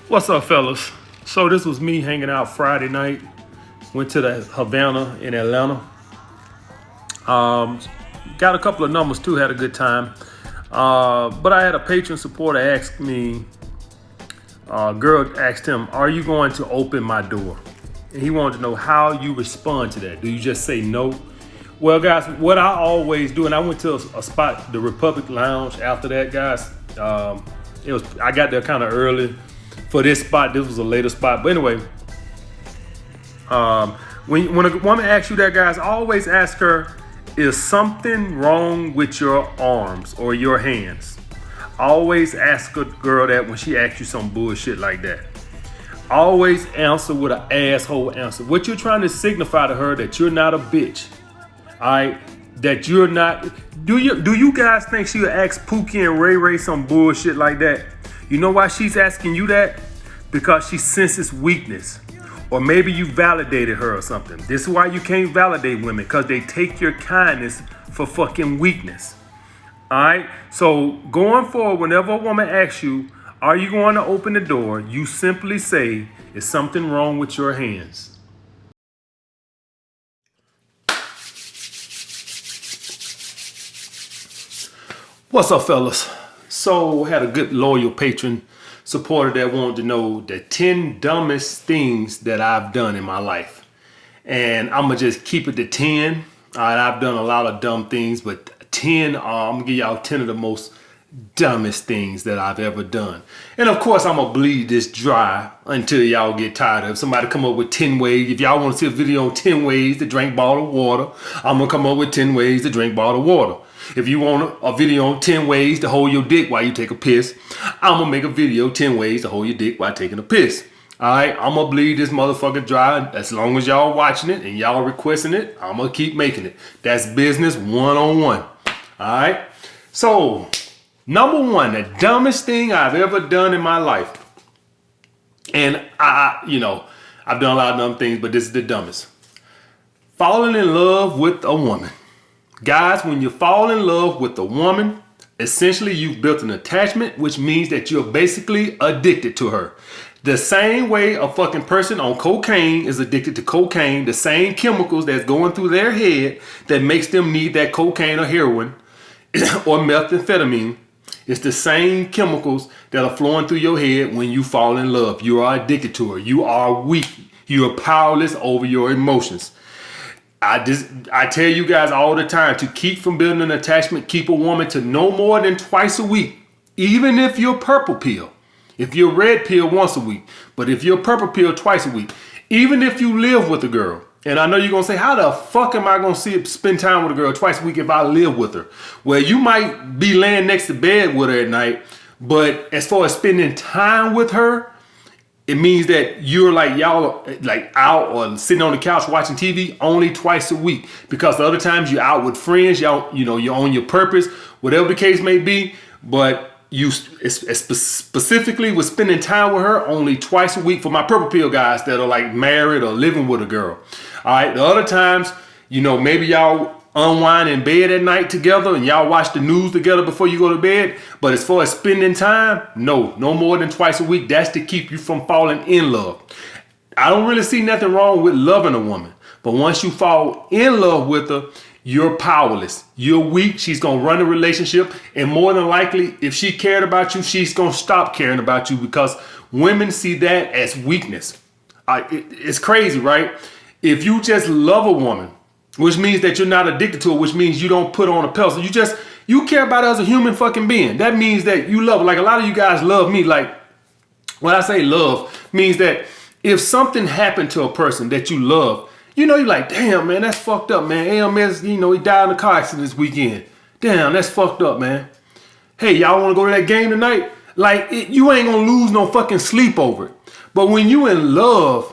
What's up, fellas? So this was me hanging out Friday night. Went to the Havana in Atlanta. Um, Got a couple of numbers too. Had a good time. But I had a patron supporter ask me. Girl asked him, "Are you going to open my door?" And he wanted to know how you respond to that. Do you just say no? Well, guys, what I always do, and I went to a spot, the Republic Lounge. After that, guys, I got there kind of early for this spot. This was a later spot, but anyway, um, when a woman asks you that, guys, always ask her, "Is something wrong with your arms or your hands?" Always ask a girl that when she asks you some bullshit like that. Always answer with an asshole answer. What you're trying to signify to her that you're not a bitch. Alright? That you're not. Do you guys think she'll ask Pookie and Ray Ray some bullshit like that? You know why she's asking you that? Because she senses weakness. Or maybe you validated her or something. This is why you can't validate women, because they take your kindness for fucking weakness. Alright? So going forward, whenever a woman asks you, "Are you going to open the door?" you simply say, "Is something wrong with your hands?" What's up, fellas? So had a good loyal patron supporter that wanted to know the 10 dumbest things that I've done in my life. And I'm gonna just keep it to 10. All right, I've done a lot of dumb things, but 10, I'm gonna give y'all 10 of the most dumbest things that I've ever done. And of course, I'm gonna bleed this dry until y'all get tired of it. Somebody come up with 10 ways. If y'all want to see a video on 10 ways to drink bottled water, I'm gonna come up with 10 ways to drink bottled water. If you want a video on 10 ways to hold your dick while you take a piss, I'm gonna make a video 10 ways to hold your dick while taking a piss. Alright, I'm gonna bleed this motherfucker dry. As long as y'all watching it and y'all requesting it, I'm gonna keep making it. That's business one-on-one. Alright? So, number one, the dumbest thing I've ever done in my life. And I've done a lot of dumb things, but this is the dumbest. Falling in love with a woman. Guys, when you fall in love with a woman, essentially you've built an attachment, which means that you're basically addicted to her. The same way a fucking person on cocaine is addicted to cocaine, the same chemicals that's going through their head that makes them need that cocaine or heroin or methamphetamine. It's the same chemicals that are flowing through your head when you fall in love. You are addicted to her. You are weak. You are powerless over your emotions. I tell you guys all the time to keep from building an attachment, keep a woman to no more than twice a week. Even if you're purple pill. If you're red pill once a week. But if you're purple pill twice a week. Even if you live with a girl. And I know you're going to say, how the fuck am I going to spend time with a girl twice a week if I live with her? Well, you might be laying next to bed with her at night. But as far as spending time with her, it means that you're y'all out or sitting on the couch watching TV only twice a week. Because the other times you're out with friends, you're on your purpose, whatever the case may be. But you specifically with spending time with her only twice a week for my purple pill guys that are married or living with a girl. All right. The other times, maybe y'all unwind in bed at night together and y'all watch the news together before you go to bed. But as far as spending time, no more than twice a week. That's to keep you from falling in love. I don't really see nothing wrong with loving a woman. But once you fall in love with her, you're powerless. You're weak. She's going to run the relationship. And more than likely, if she cared about you, she's going to stop caring about you because women see that as weakness. It's crazy, right? If you just love a woman, which means that you're not addicted to her, which means you don't put her on a pedestal. You care about her as a human fucking being. That means that you love her. Like a lot of you guys love me. Like when I say love means that if something happened to a person that you love, you're like, damn, man, that's fucked up, man. AMS, he died in a car accident this weekend. Damn, that's fucked up, man. Hey, y'all want to go to that game tonight? You ain't going to lose no fucking sleep over it. But when you in love,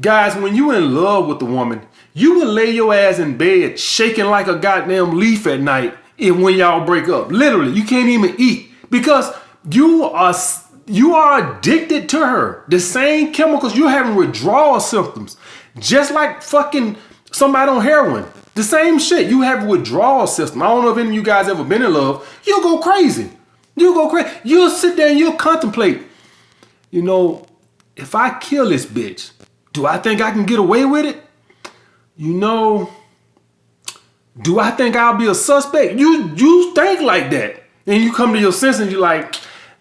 guys, when you in love with the woman, you will lay your ass in bed shaking like a goddamn leaf at night when y'all break up. Literally, you can't even eat because you are addicted to her. The same chemicals, you're having withdrawal symptoms. Just like fucking somebody on heroin. The same shit. You have a withdrawal system. I don't know if any of you guys ever been in love. You'll go crazy. You'll sit there and you'll contemplate. you know, if I kill this bitch, do I think I can get away with it? You know, do I think I'll be a suspect? You think like that. And you come to your senses and you're like,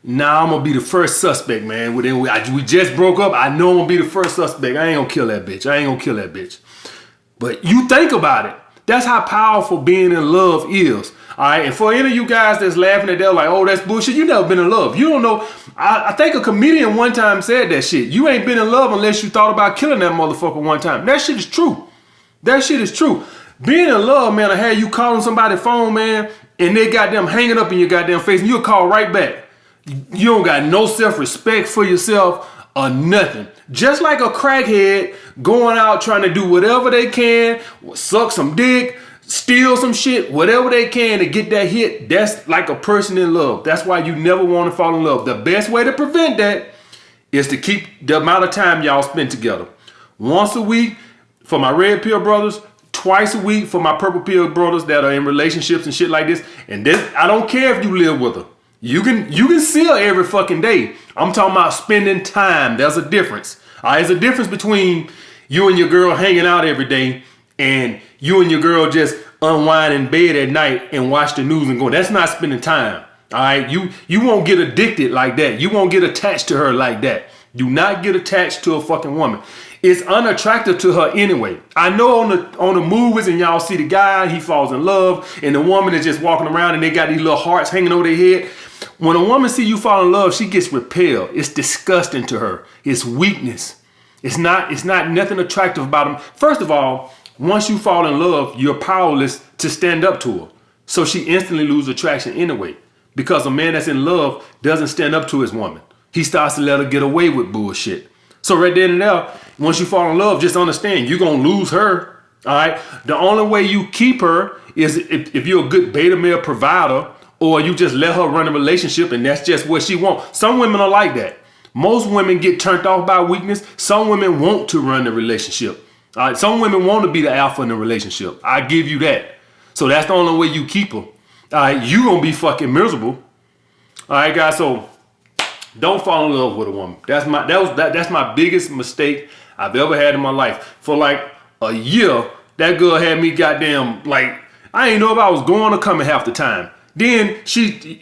nah, I'm gonna be the first suspect, man. We just broke up. I know I'm gonna be the first suspect. I ain't gonna kill that bitch. But you think about it. That's how powerful being in love is. All right. And for any of you guys that's laughing at that, like, oh, that's bullshit. You never been in love. You don't know. I think a comedian one time said that shit. You ain't been in love unless you thought about killing that motherfucker one time. That shit is true. That shit is true. Being in love, man, I had you calling somebody's phone, man, and they got them hanging up in your goddamn face, and you'll call right back. You don't got no self-respect for yourself or nothing. Just like a crackhead going out trying to do whatever they can, suck some dick, steal some shit, whatever they can to get that hit. That's like a person in love. That's why you never want to fall in love. The best way to prevent that is to keep the amount of time y'all spend together. Once a week for my red pill brothers, twice a week for my purple pill brothers that are in relationships and shit like this. And this, I don't care if you live with her. You can see her every fucking day. I'm talking about spending time. There's a difference. There's a difference between you and your girl hanging out every day and you and your girl just unwind in bed at night and watch the news and go. That's not spending time. All right. You won't get addicted like that. You won't get attached to her like that. Do not get attached to a fucking woman. It's unattractive to her anyway. I know on the movies and y'all see the guy, he falls in love, and the woman is just walking around and they got these little hearts hanging over their head. When a woman see you fall in love, she gets repelled. It's disgusting to her. It's weakness. It's not nothing attractive about him. First of all, once you fall in love, you're powerless to stand up to her. So she instantly loses attraction anyway. Because a man that's in love doesn't stand up to his woman. He starts to let her get away with bullshit. So right then and there, once you fall in love, just understand you're going to lose her. All right. The only way you keep her is if you're a good beta male provider, or you just let her run a relationship and that's just what she wants. Some women are like that. Most women get turned off by weakness. Some women want to run the relationship. All right. Some women want to be the alpha in the relationship. I give you that. So that's the only way you keep her. All right. You going to be fucking miserable. All right, guys. So don't fall in love with a woman. That's my biggest mistake I've ever had in my life. For like a year, that girl had me goddamn, like, I didn't know if I was going or coming half the time. Then she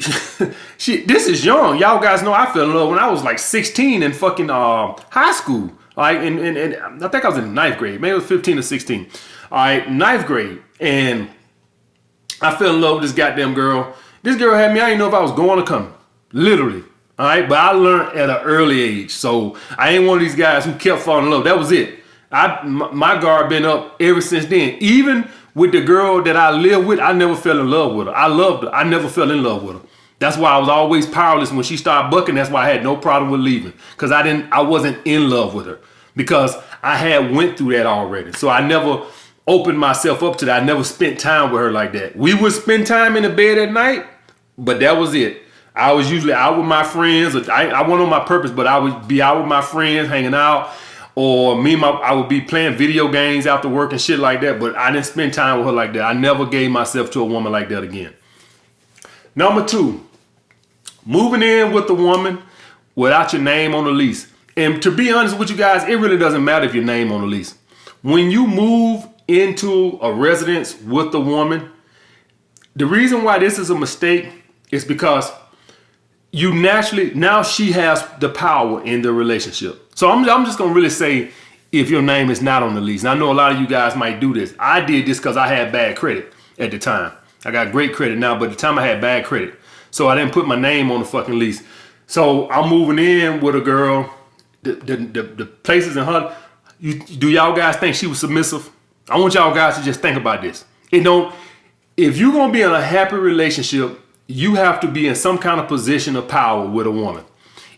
this is young. Y'all guys know I fell in love when I was like 16 in fucking high school. Like, and I think I was in ninth grade. Maybe it was 15 or 16. All right, ninth grade. And I fell in love with this goddamn girl. This girl had me, I didn't know if I was going or coming. Literally. All right, but I learned at an early age. So I ain't one of these guys who kept falling in love. That was it. My guard been up ever since then. Even with the girl that I live with, I never fell in love with her. I loved her. I never fell in love with her. That's why I was always powerless when she started bucking. That's why I had no problem with leaving, because I wasn't in love with her, because I had went through that already. So I never opened myself up to that. I never spent time with her like that. We would spend time in the bed at night, but that was it. I was usually out with my friends. I went on my purpose, but I would be out with my friends hanging out. Or I would be playing video games after work and shit like that, but I didn't spend time with her like that. I never gave myself to a woman like that again. Number 2, moving in with a woman without your name on the lease. And to be honest with you guys, it really doesn't matter if your name on the lease. When you move into a residence with a woman, the reason why this is a mistake is because you naturally, now she has the power in the relationship. So I'm just going to really say, if your name is not on the lease. And I know a lot of you guys might do this. I did this because I had bad credit at the time. I got great credit now, but at the time I had bad credit. So I didn't put my name on the fucking lease. So I'm moving in with a girl. The places in her, do y'all guys think she was submissive? I want y'all guys to just think about this. If you're going to be in a happy relationship, you have to be in some kind of position of power with a woman.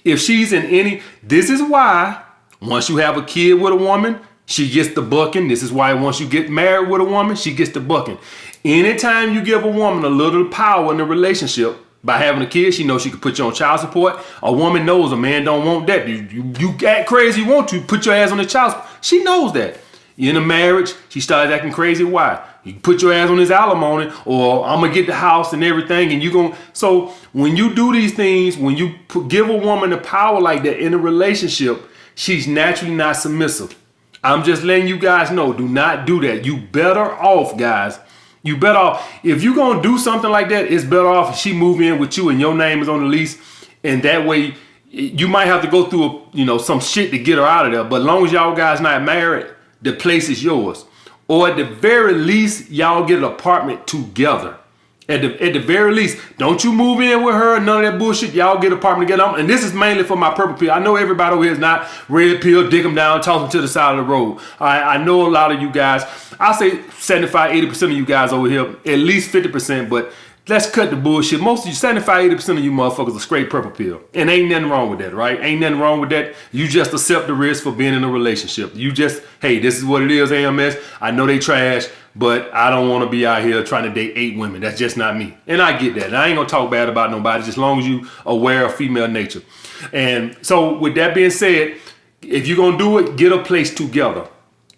If she's in this is why once you have a kid with a woman, she gets the bucking. This is why once you get married with a woman, she gets the bucking. Anytime you give a woman a little power in the relationship by having a kid, she knows she can put you on child support. A woman knows a man don't want that. You act crazy, you want to put your ass on the child support. She knows that. In a marriage, she started acting crazy. Why? You put your ass on this alimony, or I'm gonna get the house and everything, and you gonna. So when you do these things, when you give a woman the power like that in a relationship, she's naturally not submissive. I'm just letting you guys know, do not do that. You better off, guys. You better off. If you're gonna do something like that, it's better off if she move in with you and your name is on the lease, and that way you might have to go through some shit to get her out of there. But as long as y'all guys not married, the place is yours. Or at the very least, y'all get an apartment together. At the very least, don't you move in with her, none of that bullshit. Y'all get an apartment together. And this is mainly for my purple pill. I know everybody over here is not red pill, dick them down, toss them to the side of the road. I know a lot of you guys, I say 75, 80% of you guys over here, at least 50%, but let's cut the bullshit. Most of you, 75, 80% of you motherfuckers are straight purple pill. And ain't nothing wrong with that, right? Ain't nothing wrong with that. You just accept the risk for being in a relationship. You just, hey, this is what it is, AMS. I know they trash, but I don't want to be out here trying to date 8 women. That's just not me. And I get that. And I ain't going to talk bad about nobody, just as long as you aware of female nature. And so with that being said, if you're going to do it, get a place together.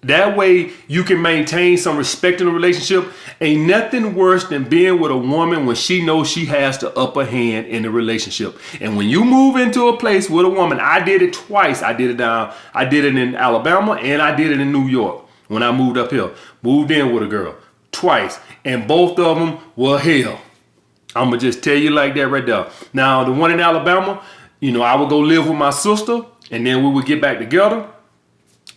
That way you can maintain some respect in the relationship. Ain't nothing worse than being with a woman when she knows she has the upper hand in the relationship. And when you move into a place with a woman, I did it twice. I did it in Alabama, and I did it in New York when I moved up here. Moved in with a girl twice, and both of them were hell. I'm gonna just tell you like that right there. Now, the one in Alabama, I would go live with my sister, and then we would get back together.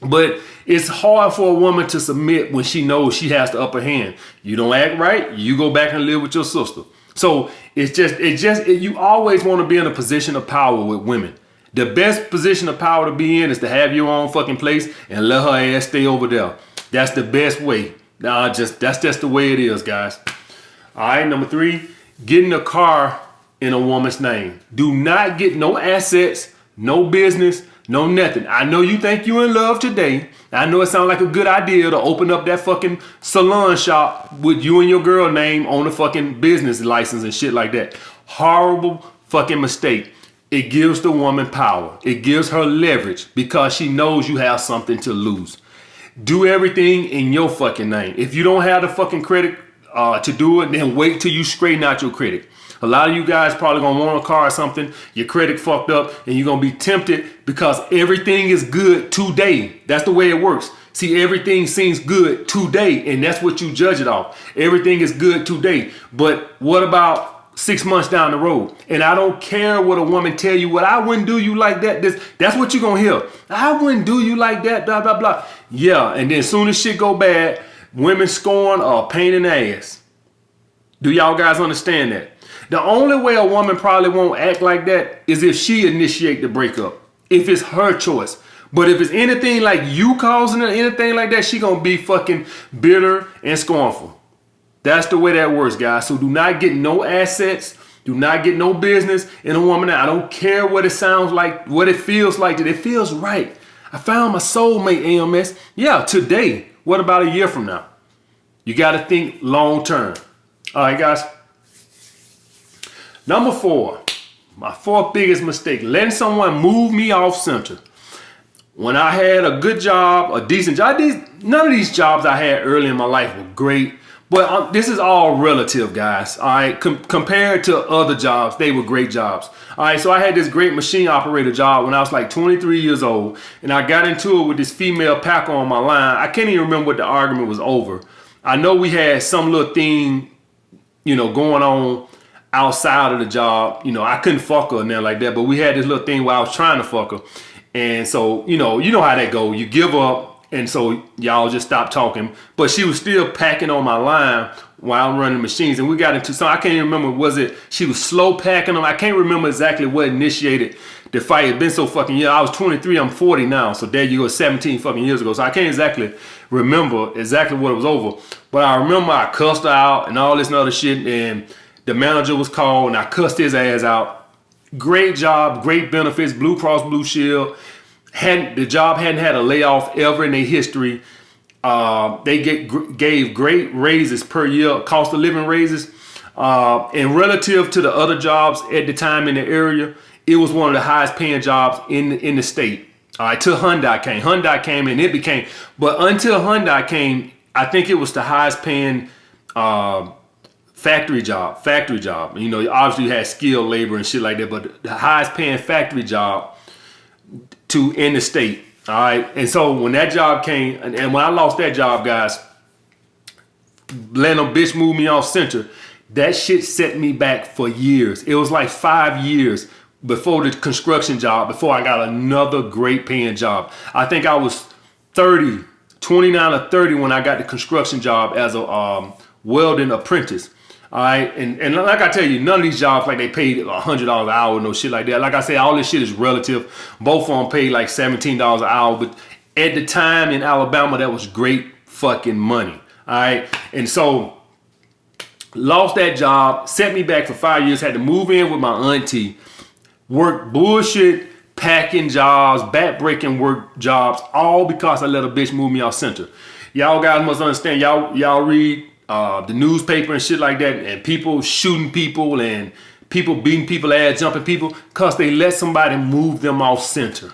But it's hard for a woman to submit when she knows she has the upper hand. You don't act right, you go back and live with your sister. So you always want to be in a position of power with women. The best position of power to be in is to have your own fucking place and let her ass stay over there. That's the best way. That's just the way it is, guys. All right, number 3, getting a car in a woman's name. Do not get no assets, no business, no nothing. I know you think you're in love today. I know it sounds like a good idea to open up that fucking salon shop with you and your girl name on the fucking business license and shit like that. Horrible fucking mistake. It gives the woman power. It gives her leverage because she knows you have something to lose. Do everything in your fucking name. If you don't have the fucking credit to do it, then wait till you straighten out your credit. A lot of you guys probably gonna want a car or something, your credit fucked up, and you're gonna be tempted because everything is good today. That's the way it works. See, everything seems good today, and that's what you judge it off. Everything is good today. But what about 6 months down the road? And I don't care what a woman tell you, well, I wouldn't do you like that. That's what you're gonna hear. I wouldn't do you like that, blah, blah, blah. Yeah, and then as soon as shit go bad, women scorn are a pain in the ass. Do y'all guys understand that? The only way a woman probably won't act like that is if she initiate the breakup, if it's her choice. But if it's anything like you causing it, anything like that, she gonna be fucking bitter and scornful. That's the way that works, guys. So do not get no assets, do not get no business in a woman. I don't care what it sounds like, what it feels like, that it feels right. I found my soulmate, AMS. Yeah, today. What about a year from now? You gotta think long term. All right, guys. Number 4, my 4th biggest mistake, letting someone move me off center. When I had a good job, a decent job, none of these jobs I had early in my life were great, but this is all relative, guys. All right, compared to other jobs, they were great jobs. All right, so I had this great machine operator job when I was like 23 years old, and I got into it with this female packer on my line. I can't even remember what the argument was over. I know we had some little thing, going on outside of the job. I couldn't fuck her and nothing like that, but we had this little thing where I was trying to fuck her. And so, you know how that go. You give up, and so y'all just stop talking. But she was still packing on my line while I'm running machines. And we got into something, I can't even remember, was it she was slow packing them? I can't remember exactly what initiated the fight. It's been so fucking years. I was 23, I'm 40 now. So there you go, 17 fucking years ago. So I can't exactly remember exactly what it was over. But I remember I cussed her out and all this and other shit. And the manager was called and I cussed his ass out. Great job, great benefits, Blue Cross Blue Shield. The job hadn't had a layoff ever in their history. They gave great raises per year, cost of living raises. And relative to the other jobs at the time in the area, it was one of the highest paying jobs in the state. Till Hyundai came. Hyundai came and it became, but until Hyundai came, I think it was the highest paying factory job. You know, obviously you had skilled labor and shit like that, but the highest paying factory job in the state. All right. And so when that job came, and when I lost that job, guys, letting a bitch move me off center, that shit set me back for years. It was like 5 years before the construction job, before I got another great paying job. I think I was 29 or 30 when I got the construction job as a welding apprentice. All right, and like I tell you, none of these jobs like they paid $100 an hour, no shit like that. Like I said, all this shit is relative. Both of them paid like $17 an hour, but at the time in Alabama, that was great fucking money. All right, and so lost that job, set me back for 5 years. Had to move in with my auntie, work bullshit packing jobs, back-breaking work jobs, all because I let a bitch move me off center. Y'all guys must understand. Y'all read the newspaper and shit like that, and people shooting people and people beating people ass, jumping people because they let somebody move them off center.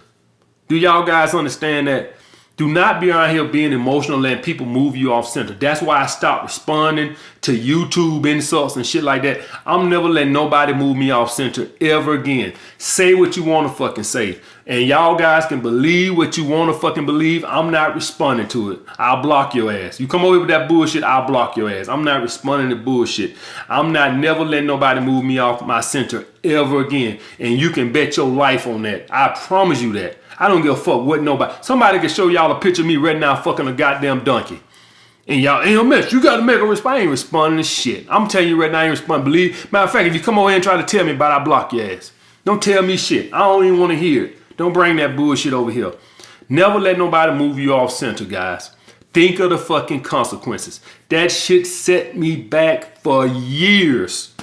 Do y'all guys understand that? Do not be around here being emotional, letting people move you off center. That's why I stopped responding to YouTube insults and shit like that. I'm never letting nobody move me off center ever again. Say what you want to fucking say. And y'all guys can believe what you want to fucking believe. I'm not responding to it. I'll block your ass. You come over with that bullshit, I'll block your ass. I'm not responding to bullshit. I'm not never letting nobody move me off my center ever again. And you can bet your life on that. I promise you that. I don't give a fuck what nobody. Somebody can show y'all a picture of me right now fucking a goddamn donkey. And y'all, hey, Mitch, you got to make a response. I ain't responding to shit. I'm telling you right now, I ain't responding. Believe. Matter of fact, if you come over here and try to tell me about it, I block your ass. Don't tell me shit. I don't even want to hear it. Don't bring that bullshit over here. Never let nobody move you off center, guys. Think of the fucking consequences. That shit set me back for years.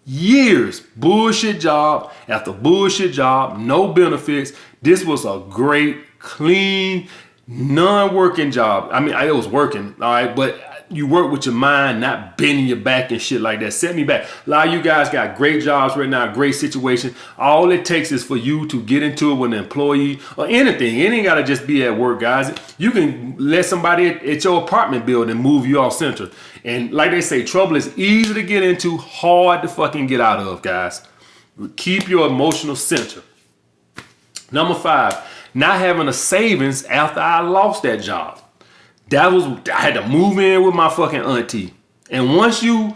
Years. Bullshit job after bullshit job. No benefits. This was a great, clean, non-working job. I mean, it was working, all right, but you work with your mind, not bending your back and shit like that. Set me back. A lot of you guys got great jobs right now, great situation. All it takes is for you to get into it with an employee or anything. It ain't got to just be at work, guys. You can let somebody at your apartment building move you off center. And like they say, trouble is easy to get into, hard to fucking get out of, guys. Keep your emotional center. Number 5, not having a savings after I lost that job. I had to move in with my fucking auntie. And once you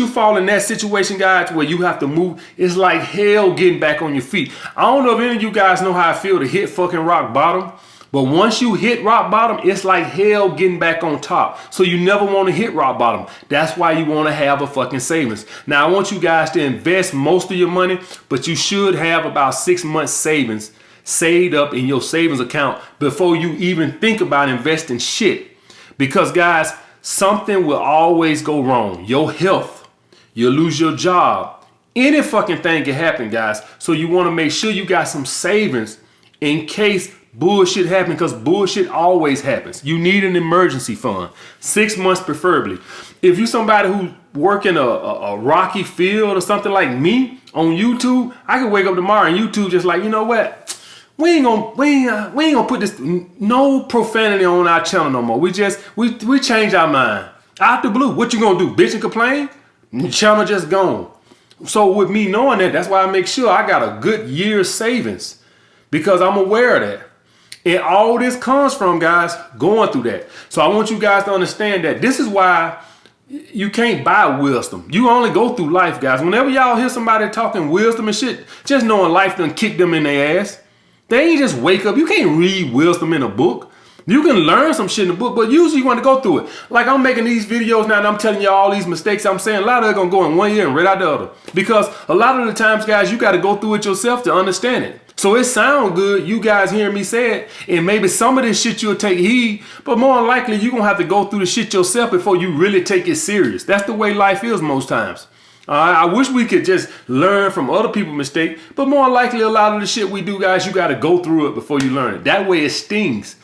fall in that situation, guys, where you have to move, it's like hell getting back on your feet. I don't know if any of you guys know how I feel to hit fucking rock bottom, but once you hit rock bottom, it's like hell getting back on top. So you never want to hit rock bottom. That's why you want to have a fucking savings. Now, I want you guys to invest most of your money, but you should have about 6 months savings saved up in your savings account before you even think about investing shit. Because guys, something will always go wrong. Your health, you'll lose your job. Any fucking thing can happen, guys. So you want to make sure you got some savings in case bullshit happens, because bullshit always happens. You need an emergency fund. 6 months preferably. If you somebody who work in a rocky field or something like me on YouTube, I could wake up tomorrow and YouTube just like, you know what? We ain't gonna put this no profanity on our channel no more. We change our mind. Out the blue. What you gonna do? Bitch and complain? The channel just gone. So with me knowing that, that's why I make sure I got a good year's savings. Because I'm aware of that. And all this comes from, guys, going through that. So I want you guys to understand that this is why you can't buy wisdom. You only go through life, guys. Whenever y'all hear somebody talking wisdom and shit, just knowing life done kick them in their ass. They ain't just wake up. You can't read wisdom in a book. You can learn some shit in a book, but usually you want to go through it. Like I'm making these videos now and I'm telling you all these mistakes I'm saying. A lot of it going to go in one ear and right out the other. Because a lot of the times, guys, you got to go through it yourself to understand it. So it sounds good, you guys hearing me say it, and maybe some of this shit you'll take heed, but more than likely you're going to have to go through the shit yourself before you really take it serious. That's the way life is most times. I wish we could just learn from other people's mistakes, but more likely a lot of the shit we do, guys, you got to go through it before you learn it. That way it stings.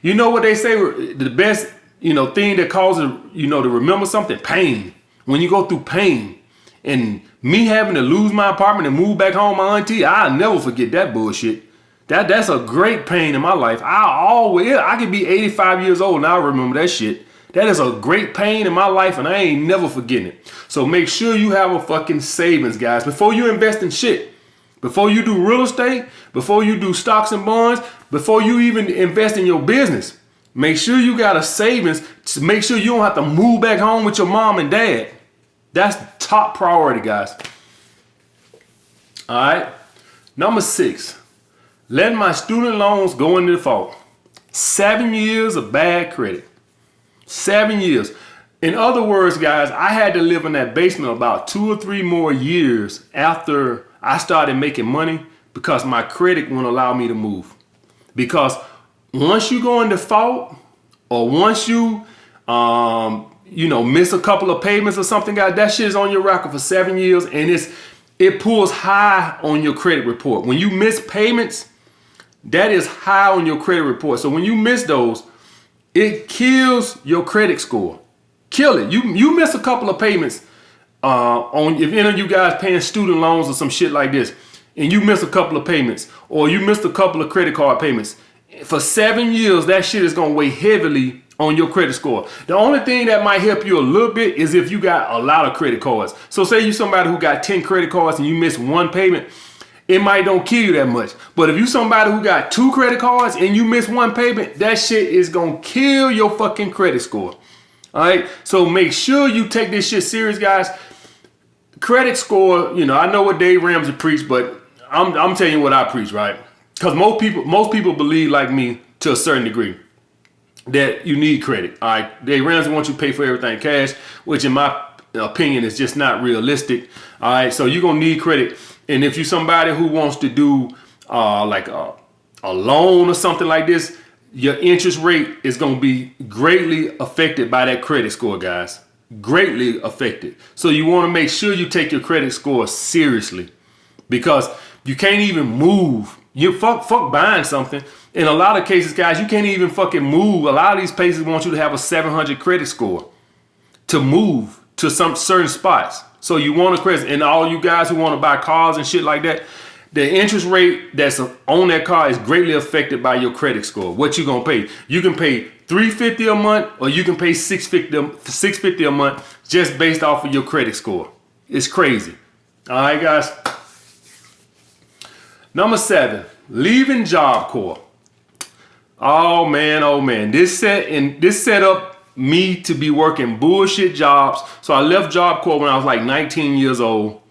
You know what they say, the best, thing that causes, to remember something? Pain. When you go through pain. And me having to lose my apartment and move back home, my auntie, I'll never forget that bullshit. That's a great pain in my life. I could be 85 years old and I'll remember that shit. That is a great pain in my life, and I ain't never forgetting it. So make sure you have a fucking savings, guys. Before you invest in shit, before you do real estate, before you do stocks and bonds, before you even invest in your business, make sure you got a savings to make sure you don't have to move back home with your mom and dad. That's top priority, guys. All right. Number 6, let my student loans go into default. 7 years of bad credit. 7 years. In other words, guys, I had to live in that basement about 2 or 3 more years after I started making money because my credit wouldn't allow me to move. Because once you go in default, or once you, miss a couple of payments or something, guys, that shit is on your record for 7 years, and it pulls high on your credit report. When you miss payments, that is high on your credit report. So when you miss those, it kills your credit score. Kill it. You miss a couple of payments if any of you guys paying student loans or some shit like this, and you miss a couple of payments, or you missed a couple of credit card payments, for 7 years, that shit is gonna weigh heavily on your credit score. The only thing that might help you a little bit is if you got a lot of credit cards. So say you somebody who got 10 credit cards and you miss one payment, it might don't kill you that much. But if you somebody who got 2 credit cards and you miss one payment, that shit is gonna kill your fucking credit score. All right, so make sure you take this shit serious, guys. Credit score, I know what Dave Ramsey preached, but I'm telling you what I preach, right? Because most people believe like me to a certain degree that you need credit. All right, Dave Ramsey wants you to pay for everything cash, which in my opinion is just not realistic. All right, so you're gonna need credit, and if you're somebody who wants to do like a loan or something like this, your interest rate is going to be greatly affected by that credit score, guys. Greatly affected. So you want to make sure you take your credit score seriously, because you can't even move. You fuck buying something. In a lot of cases, guys, you can't even fucking move. A lot of these places want you to have a 700 credit score to move to some certain spots. So you want a credit, and all you guys who want to buy cars and shit like that, the interest rate that's on that car is greatly affected by your credit score. What you gonna pay? You can pay $350 a month, or you can pay $650 a month just based off of your credit score. It's crazy. All right, guys. Number 7, leaving Job Corps. Oh man, this set up me to be working bullshit jobs. So I left Job Corps when I was like 19 years old.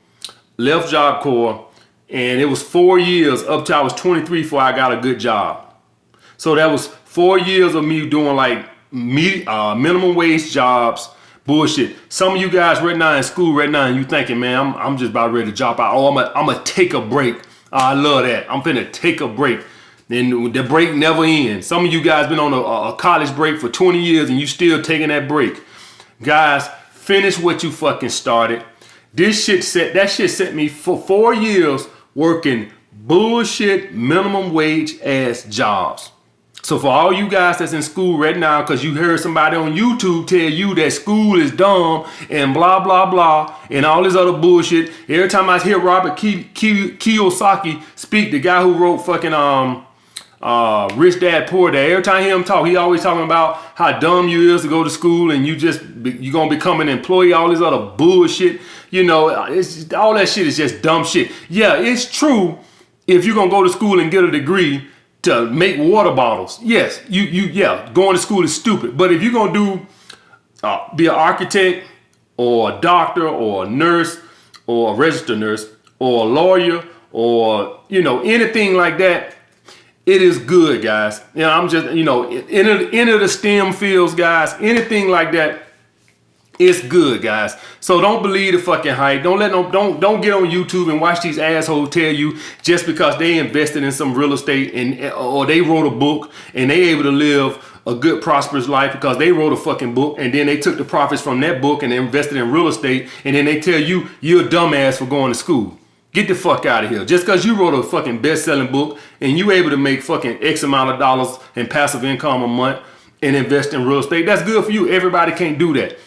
Left Job Corps. And it was 4 years up till I was 23 before I got a good job. So that was 4 years of me doing like minimum wage jobs, bullshit. Some of you guys right now in school right now, and you thinking, man, I'm just about ready to drop out. Oh, I'm gonna take a break. I love that. I'm finna take a break. Then the break never ends. Some of you guys been on a college break for 20 years and you still taking that break. Guys, finish what you fucking started. That shit set me for 4 years working bullshit minimum wage ass jobs. So for all you guys that's in school right now, because you heard somebody on YouTube tell you that school is dumb and blah, blah, blah, and all this other bullshit. Every time I hear Robert Kiyosaki speak, the guy who wrote fucking Rich Dad Poor Dad, every time I hear him talk, he always talking about how dumb you is to go to school and you're gonna become an employee, all this other bullshit. It's all that shit is just dumb shit. Yeah, it's true if you're gonna go to school and get a degree to make water bottles. Yes, going to school is stupid. But if you're gonna do be an architect or a doctor or a nurse or a registered nurse or a lawyer or anything like that, it is good, guys. I'm just enter the STEM fields, guys. Anything like that, it's good, guys. So don't believe the fucking hype. Don't get on YouTube and watch these assholes tell you just because they invested in some real estate or they wrote a book and they able to live a good prosperous life because they wrote a fucking book and then they took the profits from that book and invested in real estate, and then they tell you you're a dumbass for going to school. Get the fuck out of here. Just because you wrote a fucking best-selling book and you able to make fucking X amount of dollars in passive income a month and invest in real estate, that's good for you. Everybody can't do that.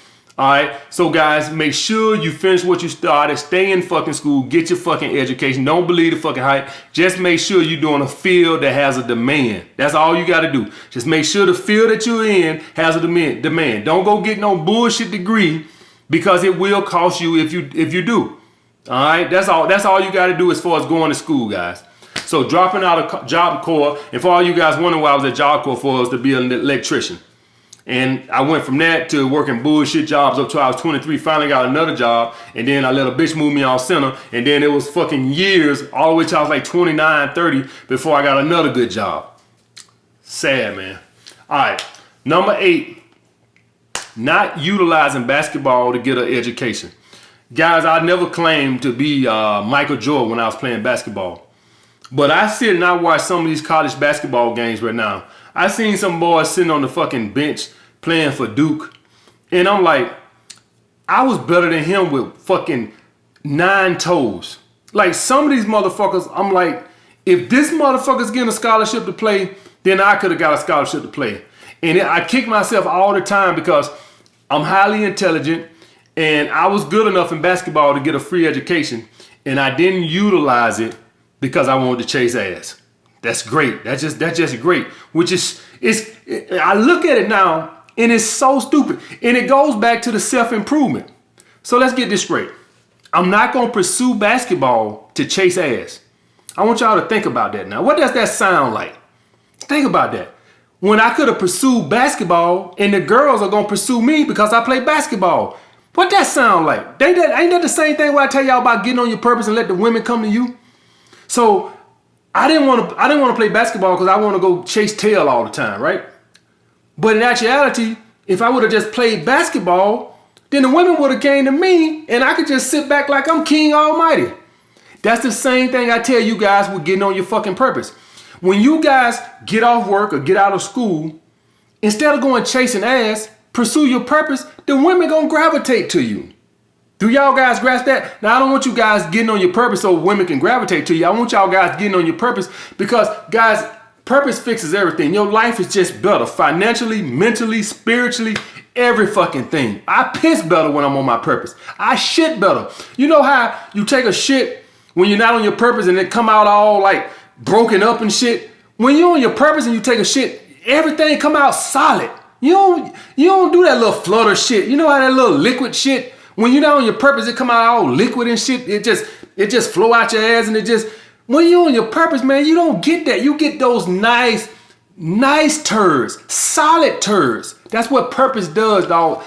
All right, so guys, make sure you finish what you started. Stay in fucking school. Get your fucking education. Don't believe the fucking hype. Just make sure you're doing a field that has a demand. That's all you got to do. Just make sure the field that you're in has a demand. Don't go get no bullshit degree because it will cost you if you do. All right, that's all you got to do as far as going to school, guys. So dropping out of Job Corps, and for all you guys wondering what I was at Job Corps for, was to be an electrician. And I went from that to working bullshit jobs up till I was 23, finally got another job, and then I let a bitch move me off center, and then it was fucking years, all the way till I was like 29, 30, before I got another good job. Sad, man. All right, number 8, not utilizing basketball to get an education. Guys, I never claimed to be Michael Jordan when I was playing basketball. But I sit and I watch some of these college basketball games right now. I seen some boys sitting on the fucking bench playing for Duke. And I'm like, I was better than him with fucking 9 toes. Like some of these motherfuckers, I'm like, if this motherfucker's getting a scholarship to play, then I could have got a scholarship to play. And I kick myself all the time because I'm highly intelligent and I was good enough in basketball to get a free education. And I didn't utilize it because I wanted to chase ass. That's great. That's just great. I look at it now and it's so stupid. And it goes back to the self-improvement. So let's get this straight. I'm not going to pursue basketball to chase ass. I want y'all to think about that now. What does that sound like? Think about that. When I could have pursued basketball and the girls are going to pursue me because I play basketball. What that sound like? Ain't that the same thing where I tell y'all about getting on your purpose and let the women come to you? So I didn't want to play basketball because I want to go chase tail all the time, right? But in actuality, if I would have just played basketball, then the women would have came to me and I could just sit back like I'm King Almighty. That's the same thing I tell you guys with getting on your fucking purpose. When you guys get off work or get out of school, instead of going chasing ass, pursue your purpose, the women gonna gravitate to you. Do y'all guys grasp that? Now, I don't want you guys getting on your purpose so women can gravitate to you. I want y'all guys getting on your purpose because, guys, purpose fixes everything. Your life is just better financially, mentally, spiritually, every fucking thing. I piss better when I'm on my purpose. I shit better. You know how you take a shit when you're not on your purpose and it come out all like broken up and shit? When you're on your purpose and you take a shit, everything come out solid. You don't do that little flutter shit. You know how that little liquid shit, when you're not on your purpose, it come out all liquid and shit. It just flow out your ass and when you're on your purpose, man, you don't get that. You get those nice turds, solid turds. That's what purpose does, dog.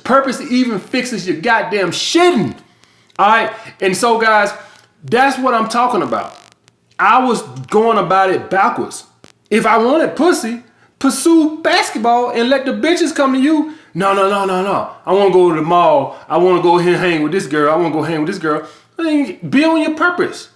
Purpose even fixes your goddamn shitting. All right. And so, guys, that's what I'm talking about. I was going about it backwards. If I wanted pussy, pursue basketball and let the bitches come to you. No. I want to go to the mall. I want to go here and hang with this girl. I want to go hang with this girl. I mean, be on your purpose.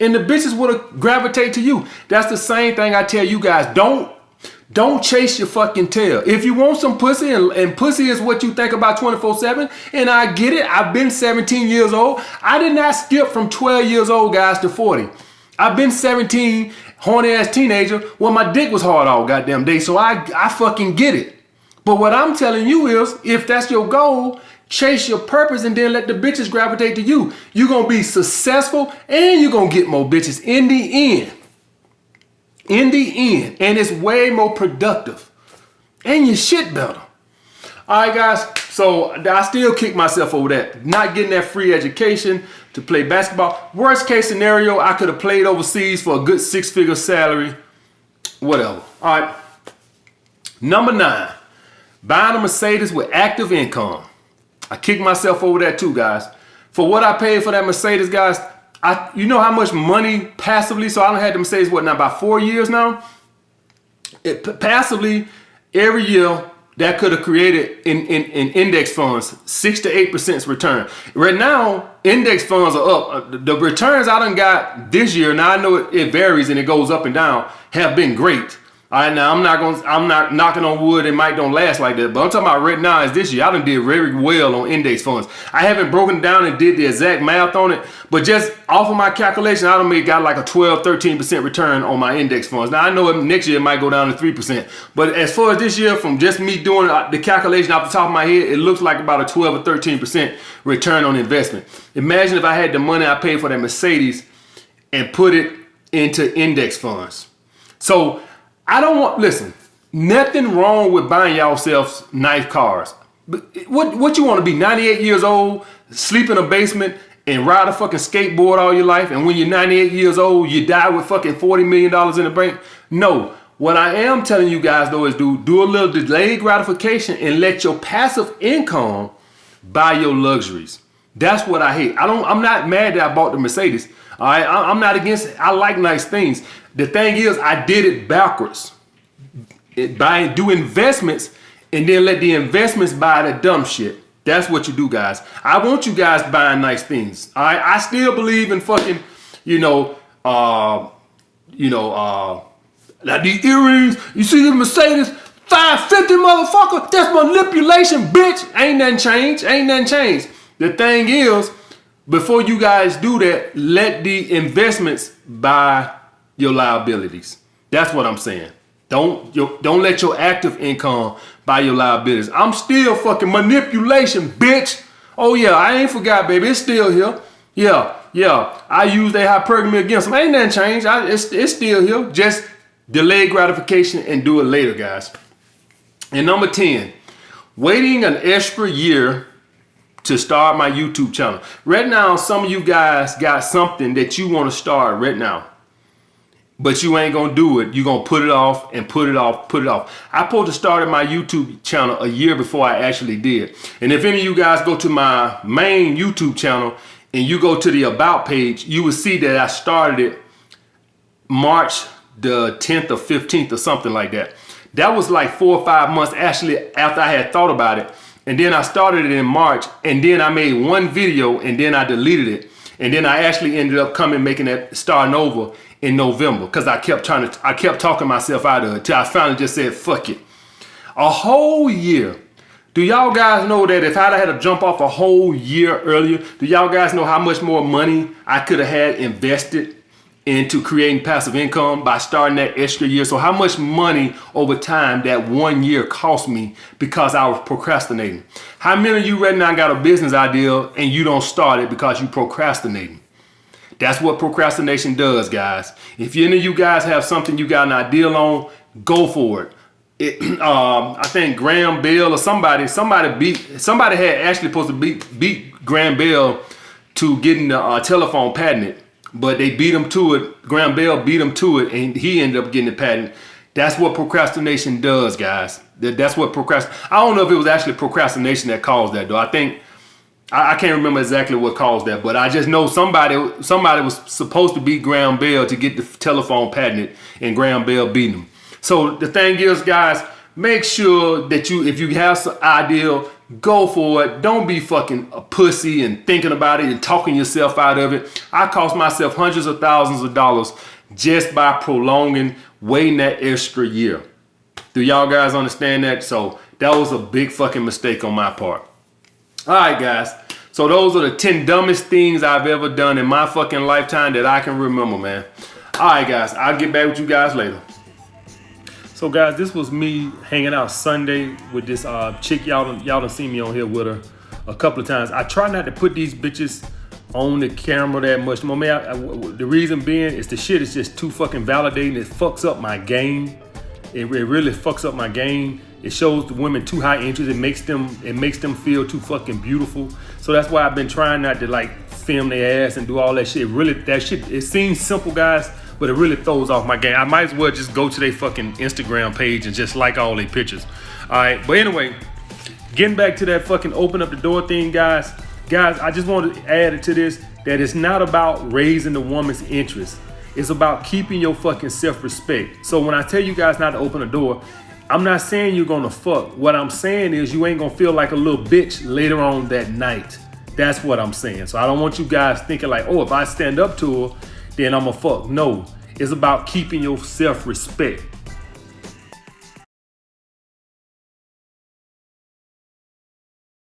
And the bitches would gravitate to you. That's the same thing I tell you guys. Don't chase your fucking tail. If you want some pussy and pussy is what you think about 24/7, and I get it. I've been 17 years old. I did not skip from 12 years old, guys, to 40. I've been 17, horny ass teenager, when my dick was hard all goddamn day. So I fucking get it. But what I'm telling you is, if that's your goal, chase your purpose and then let the bitches gravitate to you. You're going to be successful and you're going to get more bitches in the end. In the end. And it's way more productive. And your shit better. All right, guys. So I still kick myself over that. Not getting that free education to play basketball. Worst case scenario, I could have played overseas for a good 6-figure salary. Whatever. All right. Number 9. Buying a Mercedes with active income. I kick myself over that too, guys. For what I paid for that Mercedes, guys, you know how much money passively, so I don't have the Mercedes, what, now about 4 years now? Passively, every year, that could have created in index funds 6 to 8% return. Right now, index funds are up. The returns I done got this year, now I know it varies and it goes up and down, have been great. All right, now I'm not knocking on wood. It might don't last like that, but I'm talking about right now is this year. I done did very well on index funds. I haven't broken down and did the exact math on it, but just off of my calculation, I done got like a 12, 13% return on my index funds. Now I know next year it might go down to 3%, but as far as this year, from just me doing the calculation off the top of my head, it looks like about a 12 or 13% return on investment. Imagine if I had the money I paid for that Mercedes and put it into index funds. So I don't want, listen, nothing wrong with buying yourselves nice cars. But what you want to be, 98 years old, sleep in a basement and ride a fucking skateboard all your life, and when you're 98 years old, you die with fucking $40 million in the bank? No. What I am telling you guys though is do a little delayed gratification and let your passive income buy your luxuries. That's what I hate. I'm not mad that I bought the Mercedes. All right, I'm not against it. I like nice things. The thing is, I did it backwards. Do investments and then let the investments buy the dumb shit. That's what you do, guys. I want you guys buying nice things. All right, I still believe in fucking, like these earrings. You see the Mercedes 550, motherfucker? That's manipulation, bitch. Ain't nothing changed. Ain't nothing changed. The thing is, before you guys do that, let the investments buy your liabilities. That's what I'm saying. Don't let your active income buy your liabilities. I'm still fucking manipulation, bitch. Oh yeah, I ain't forgot, baby. It's still here. Yeah. I use that hypergamy against them. Ain't nothing changed. It's still here. Just delay gratification and do it later, guys. And number 10, waiting an extra year to start my YouTube channel. Right now, some of you guys got something that you want to start right now, but you ain't gonna do it. You're gonna put it off and put it off. I supposed to start my YouTube channel a year before I actually did. And if any of you guys go to my main YouTube channel and you go to the About page, you will see that I started it March the 10th or 15th or something like that. That was like 4 or 5 months actually after I had thought about it. And then I started it in March, and then I made one video, and then I deleted it. And then I actually ended up starting over in November, because I kept talking myself out of it till I finally just said, fuck it. A whole year. Do y'all guys know that if I'd had to jump off a whole year earlier, do y'all guys know how much more money I could have had invested into creating passive income by starting that extra year? So how much money over time that 1 year cost me because I was procrastinating? How many of you right now got a business idea and you don't start it because you procrastinating? That's what procrastination does, guys. If any of you guys have something you got an idea on, go for it. I think Graham Bell or somebody had actually supposed to beat Graham Bell to getting the telephone patented. But they beat him to it. Graham Bell beat him to it, and he ended up getting the patent. That's what procrastination does, guys. That's what I don't know if it was actually procrastination that caused that, though. I think I can't remember exactly what caused that, but I just know somebody was supposed to beat Graham Bell to get the telephone patented, and Graham Bell beat him. So the thing is, guys, make sure that if you have some idea, go for it. Don't be fucking a pussy and thinking about it and talking yourself out of it. I cost myself hundreds of thousands of dollars just by waiting that extra year. Do y'all guys understand that? So that was a big fucking mistake on my part. All right, guys. So those are the 10 dumbest things I've ever done in my fucking lifetime that I can remember, man. All right, guys. I'll get back with you guys later. So guys, this was me hanging out Sunday with this chick. Y'all done seen me on here with her a couple of times. I try not to put these bitches on the camera that much more. Man, the reason being is the shit is just too fucking validating. It fucks up my game. It really fucks up my game. It shows the women too high interest. It makes them feel too fucking beautiful. So that's why I've been trying not to like film their ass and do all that shit. It seems simple, guys, but it really throws off my game. I might as well just go to their fucking Instagram page and just like all their pictures. All right, but anyway, getting back to that fucking open up the door thing, guys, I just want to add it to this, that it's not about raising the woman's interest. It's about keeping your fucking self-respect. So when I tell you guys not to open the door, I'm not saying you're gonna fuck. What I'm saying is you ain't gonna feel like a little bitch later on that night. That's what I'm saying. So I don't want you guys thinking like, oh, if I stand up to her, then I'm a fuck. No, it's about keeping your self-respect.